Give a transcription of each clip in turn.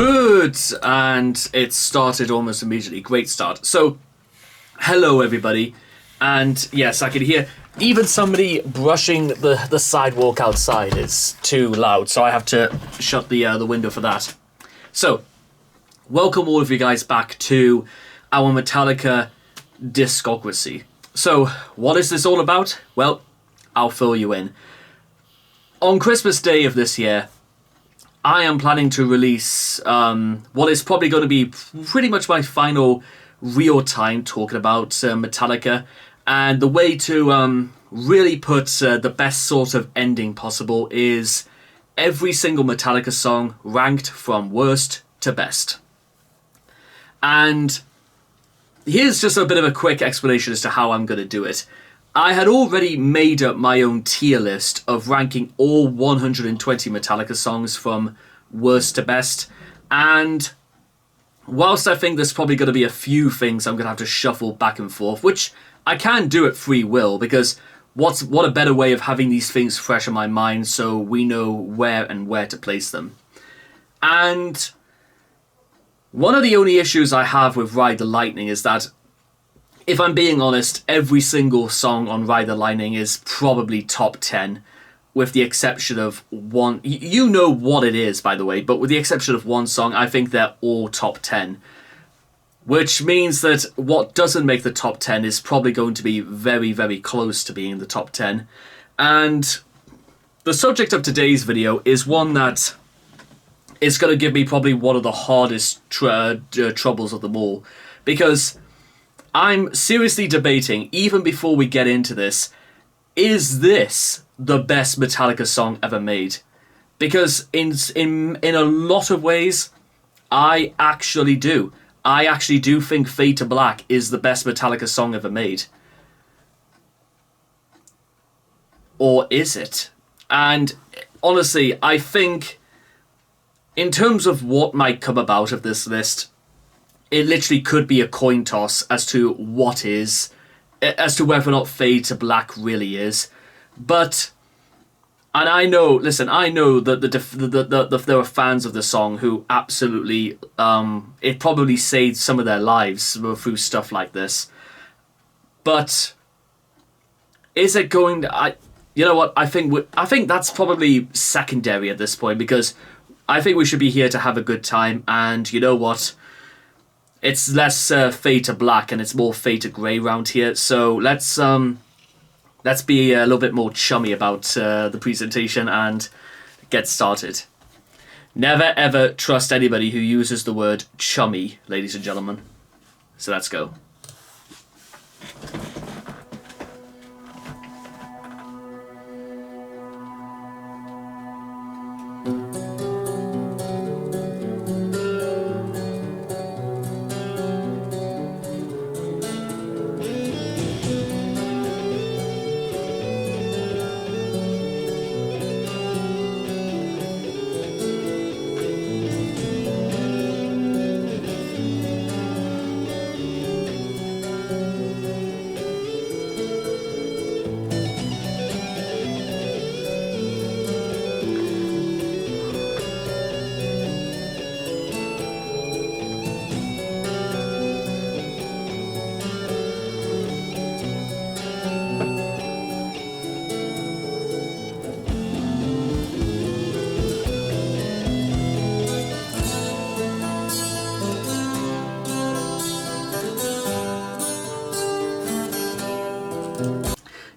Good, and it started almost immediately. Great start. So, hello everybody, and yes, I can hear even somebody brushing the sidewalk outside is too loud, so I have to shut the window for that. So, welcome all of you guys back to our Metallica discography. So, what is this all about? Well, I'll fill you in. On Christmas Day of this year, I am planning to release what is probably going to be pretty much my final real time talking about Metallica, and the way to really put the best sort of ending possible is every single Metallica song ranked from worst to best. And here's just a bit of a quick explanation as to how I'm going to do it. I had already made up my own tier list of ranking all 120 Metallica songs from worst to best, and whilst I think there's probably going to be a few things I'm going to have to shuffle back and forth, which I can do at free will, because what a better way of having these things fresh in my mind so we know where to place them. And one of the only issues I have with Ride the Lightning is that, if I'm being honest, every single song on Ride the Lightning is probably top 10, with the exception of one. You know what it is, by the way, but with the exception of one song, I think they're all top 10. Which means that what doesn't make the top 10 is probably going to be very, very close to being in the top 10. And the subject of today's video is one that is going to give me probably one of the hardest troubles of them all. Because I'm seriously debating, even before we get into this, is this the best Metallica song ever made? Because in a lot of ways, I actually do. I actually do think Fade to Black is the best Metallica song ever made. Or is it? And honestly, I think in terms of what might come about of this list, it literally could be a coin toss as to whether or not Fade to Black really is. But, and I know that there are fans of the song who absolutely, it probably saved some of their lives through stuff like this. But is it going to, you know what, I think that's probably secondary at this point, because I think we should be here to have a good time, and you know what? It's less Fade to Black and it's more Fade to Grey round here. So let's be a little bit more chummy about the presentation and get started. Never ever trust anybody who uses the word chummy, ladies and gentlemen. So let's go.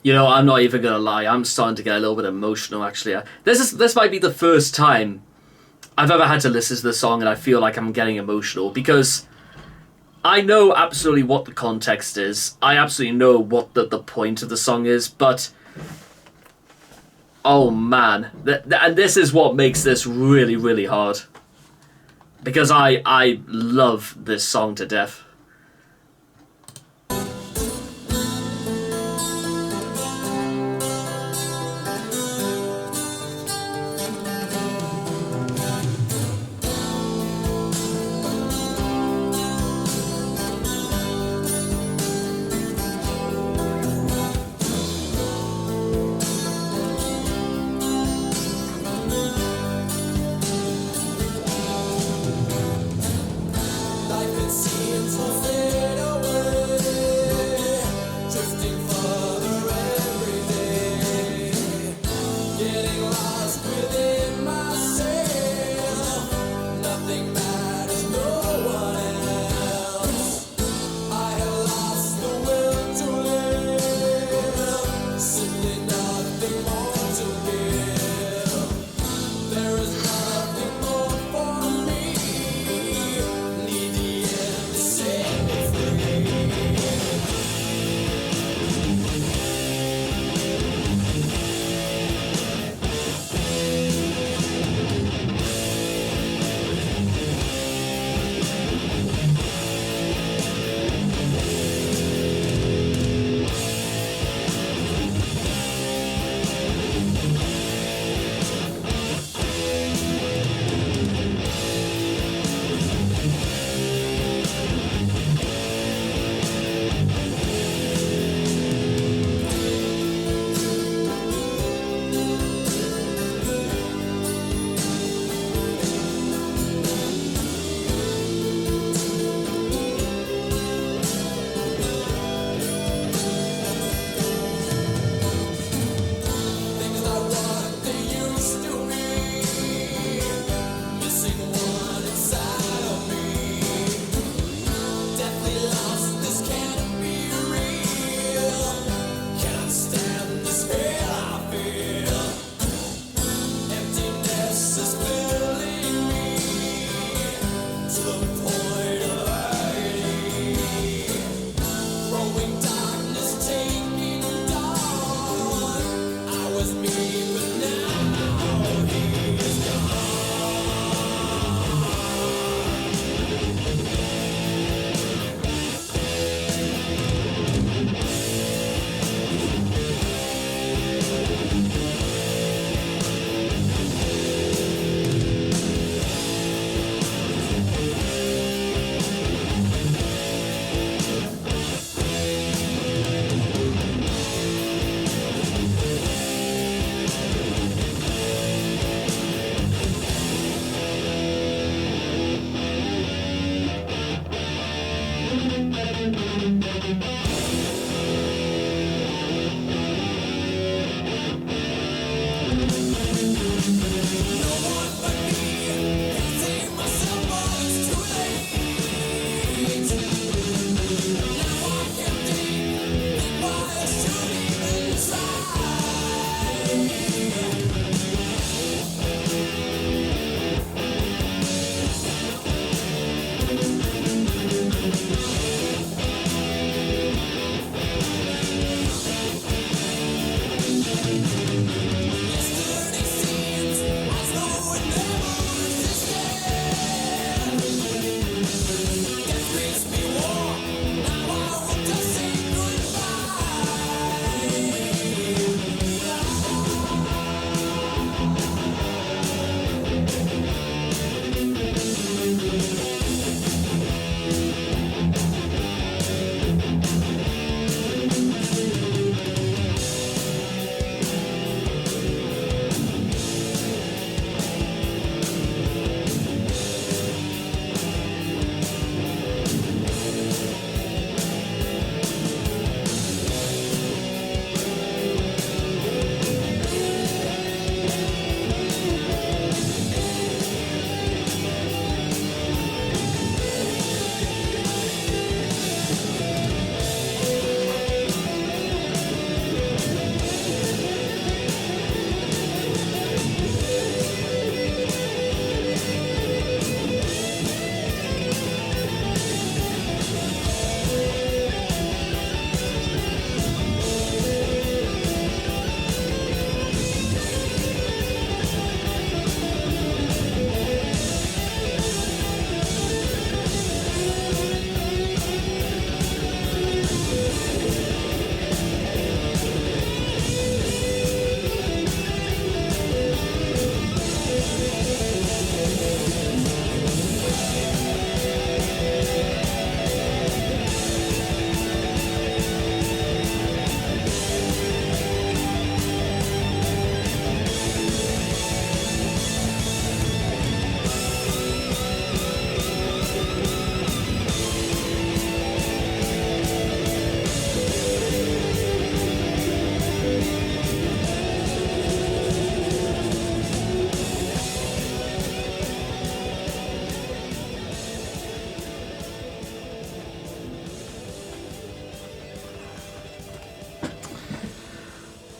You know, I'm not even gonna lie, I'm starting to get a little bit emotional, actually. This might be the first time I've ever had to listen to the song and I feel like I'm getting emotional, because I know absolutely what the context is. I absolutely know what the point of the song is, but oh man. And this is what makes this really, really hard. Because I love this song to death.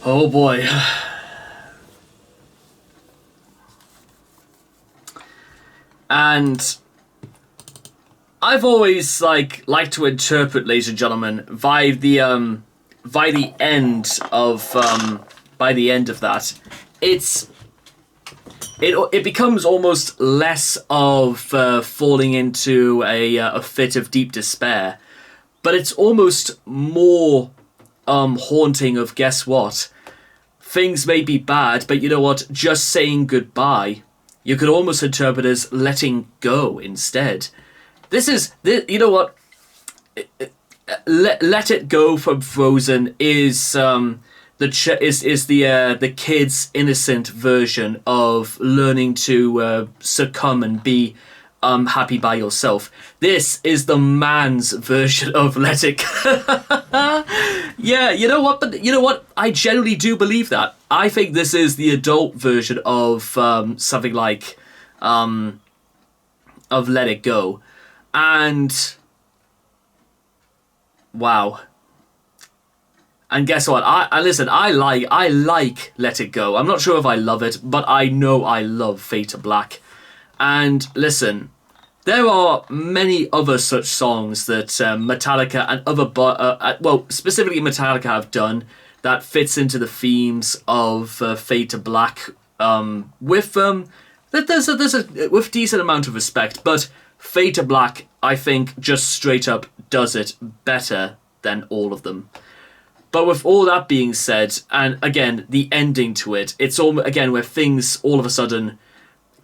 Oh boy. And I've always liked to interpret, ladies and gentlemen, by the end of that, it becomes almost less of falling into a fit of deep despair, but it's almost more haunting of, guess what? Things may be bad, but you know what? Just saying goodbye, you could almost interpret as letting go instead. You know what? Let It Go from Frozen is the kid's innocent version of learning to succumb and be happy by yourself. This is the man's version of Let It Go. Yeah, you know what? But you know what? I genuinely do believe that. I think this is the adult version of something like of Let It Go. And wow. And guess what? I like Let It Go. I'm not sure if I love it, but I know I love Fade to Black. And listen, there are many other such songs that Metallica and specifically Metallica have done that fits into the themes of Fade to Black with decent amount of respect, but Fade to Black, I think, just straight up does it better than all of them. But with all that being said, and again, the ending to it, it's all, again, where things all of a sudden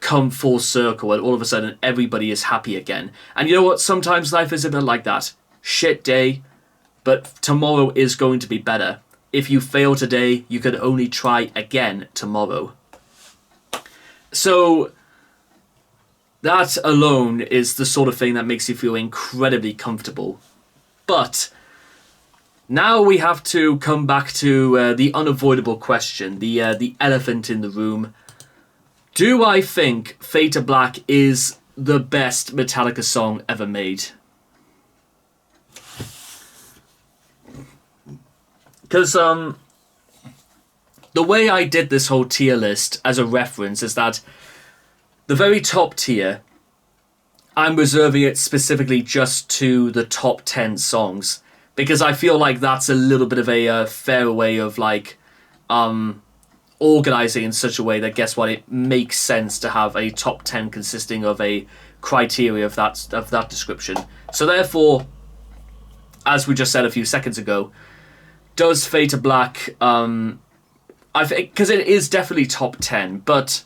come full circle and all of a sudden everybody is happy again. And you know what? Sometimes life is a bit like that. Shit day, but tomorrow is going to be better. If you fail today, you can only try again tomorrow. So that alone is the sort of thing that makes you feel incredibly comfortable. But now we have to come back to the unavoidable question, the elephant in the room. Do I think Fade to Black is the best Metallica song ever made? Because the way I did this whole tier list as a reference is that the very top tier, I'm reserving it specifically just to the top 10 songs. Because I feel like that's a little bit of a fair way of organizing in such a way that, guess what, it makes sense to have a top 10 consisting of a criteria of that description. So therefore, as we just said a few seconds ago, does Fade to Black, I think, because it is definitely top 10, but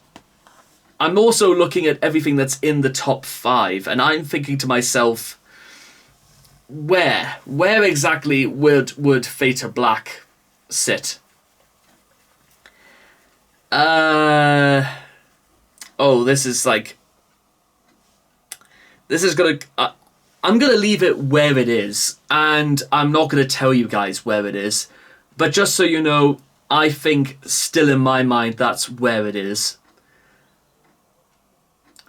I'm also looking at everything that's in the top 5, and I'm thinking to myself, where exactly would Fade to Black sit? I'm gonna leave it where it is, and I'm not gonna tell you guys where it is, but just so you know, I think still in my mind that's where it is.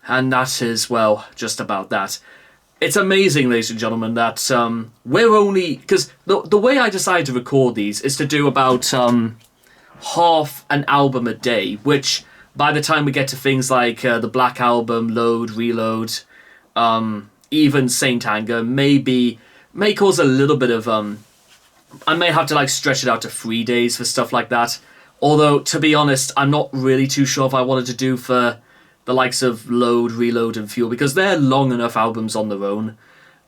And that is, well, just about that. It's amazing, ladies and gentlemen, that we're only... Because the way I decided to record these is to do about half an album a day, which by the time we get to things like the Black Album, Load, Reload, even Saint Anger, may cause a little bit of... I may have to stretch it out to 3 days for stuff like that. Although, to be honest, I'm not really too sure if I wanted to do for the likes of Load, Reload, and Fuel, because they're long enough albums on their own,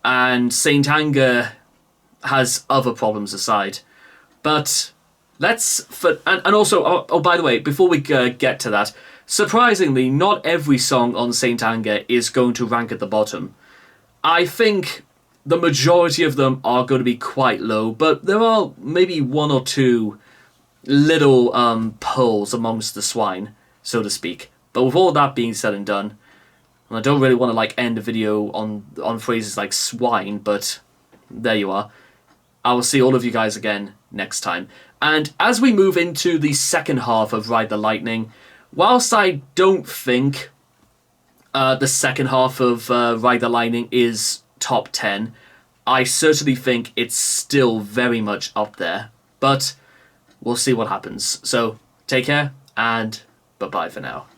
and Saint Anger has other problems aside. But and also, oh, by the way, before we get to that, surprisingly, not every song on Saint Anger is going to rank at the bottom. I think the majority of them are going to be quite low, but there are maybe one or two little pearls amongst the swine, so to speak. But with all that being said and done, and I don't really want to end the video on phrases like swine, but there you are. I will see all of you guys again next time. And as we move into the second half of Ride the Lightning, whilst I don't think the second half of Ride the Lightning is top 10, I certainly think it's still very much up there. But we'll see what happens. So take care, and bye-bye for now.